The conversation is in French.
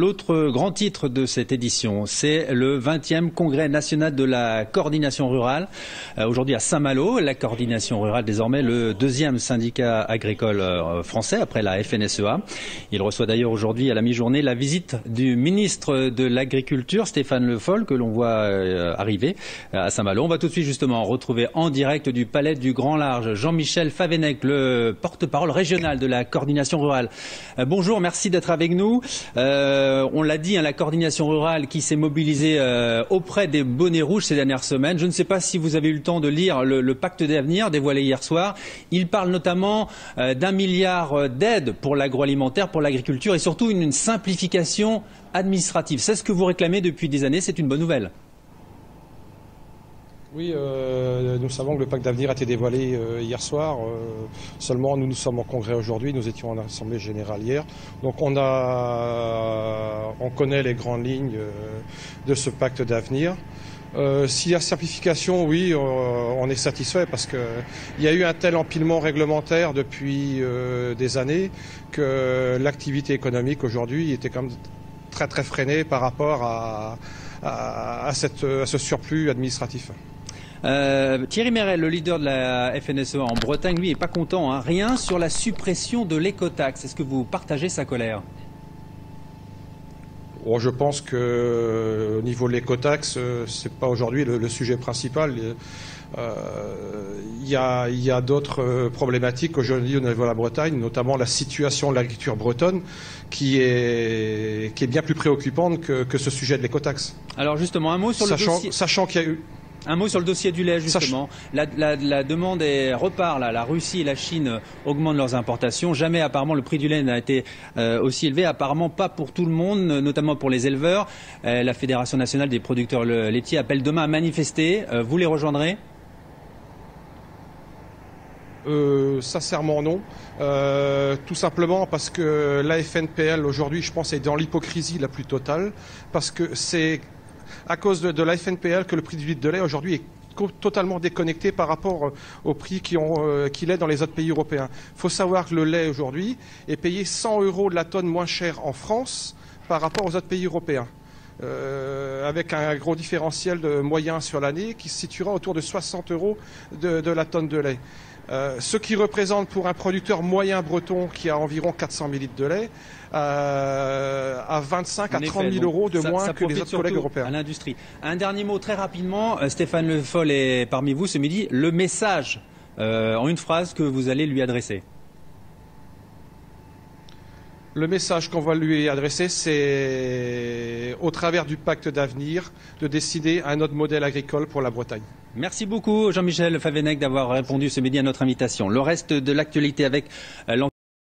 L'autre grand titre de cette édition, c'est le 20e Congrès national de la coordination rurale. Aujourd'hui à Saint-Malo, la coordination rurale désormais le deuxième syndicat agricole français après la FNSEA. Il reçoit d'ailleurs aujourd'hui à la mi-journée la visite du ministre de l'Agriculture, Stéphane Le Foll, que l'on voit arriver à Saint-Malo. On va tout de suite justement retrouver en direct du Palais du Grand Large Jean-Michel Favennec, le porte-parole régional de la coordination rurale. Bonjour, merci d'être avec nous. On l'a dit, la coordination rurale qui s'est mobilisée auprès des bonnets rouges ces dernières semaines. Je ne sais pas si vous avez eu le temps de lire le pacte d'avenir dévoilé hier soir. Il parle notamment d'1 milliard d'aides pour l'agroalimentaire, pour l'agriculture et surtout une simplification administrative. C'est ce que vous réclamez depuis des années, c'est une bonne nouvelle. Oui, nous savons que le pacte d'avenir a été dévoilé hier soir. Seulement, nous sommes en congrès aujourd'hui. Nous étions en assemblée générale hier. Donc, on connaît les grandes lignes de ce pacte d'avenir. S'il y a simplification, oui, on est satisfait parce qu'il y a eu un tel empilement réglementaire depuis des années que l'activité économique aujourd'hui était quand même très très freinée par rapport à ce surplus administratif. Thierry Merel, le leader de la FNSEA en Bretagne, lui, n'est pas content. Rien sur la suppression de l'écotaxe. Est-ce que vous partagez sa colère? Bon, je pense qu'au niveau de l'écotaxe, c'est pas aujourd'hui le sujet principal. Il y a d'autres problématiques aujourd'hui au niveau de la Bretagne, notamment la situation de l'agriculture bretonne, qui est bien plus préoccupante que ce sujet de l'écotaxe. Alors justement, un mot sur le dossier. Sachant qu'il y a eu... Un mot sur le dossier du lait, justement. La demande repart, là. La Russie et la Chine augmentent leurs importations. Jamais, apparemment, le prix du lait n'a été aussi élevé. Apparemment, pas pour tout le monde, notamment pour les éleveurs. La Fédération nationale des producteurs laitiers appelle demain à manifester. Vous les rejoindrez ? Sincèrement non, tout simplement parce que la FNPL aujourd'hui, je pense, est dans l'hypocrisie la plus totale, parce que c'est à cause de la FNPL que le prix du litre de lait aujourd'hui est totalement déconnecté par rapport au prix qu'il est dans les autres pays européens. Il faut savoir que le lait aujourd'hui est payé 100 € de la tonne moins cher en France par rapport aux autres pays européens. Avec un gros différentiel de moyen sur l'année qui se situera autour de 60 € de la tonne de lait. Ce qui représente pour un producteur moyen breton qui a environ 400 000 litres de lait à 25 à 30 000 € de moins que les autres collègues européens. À l'industrie. Un dernier mot très rapidement, Stéphane Le Foll est parmi vous ce midi. Le message, en une phrase, que vous allez lui adresser. Le message qu'on va lui adresser, c'est au travers du pacte d'avenir de décider un autre modèle agricole pour la Bretagne. Merci beaucoup Jean-Michel Favennec d'avoir répondu ce midi à notre invitation. Le reste de l'actualité avec l'enquête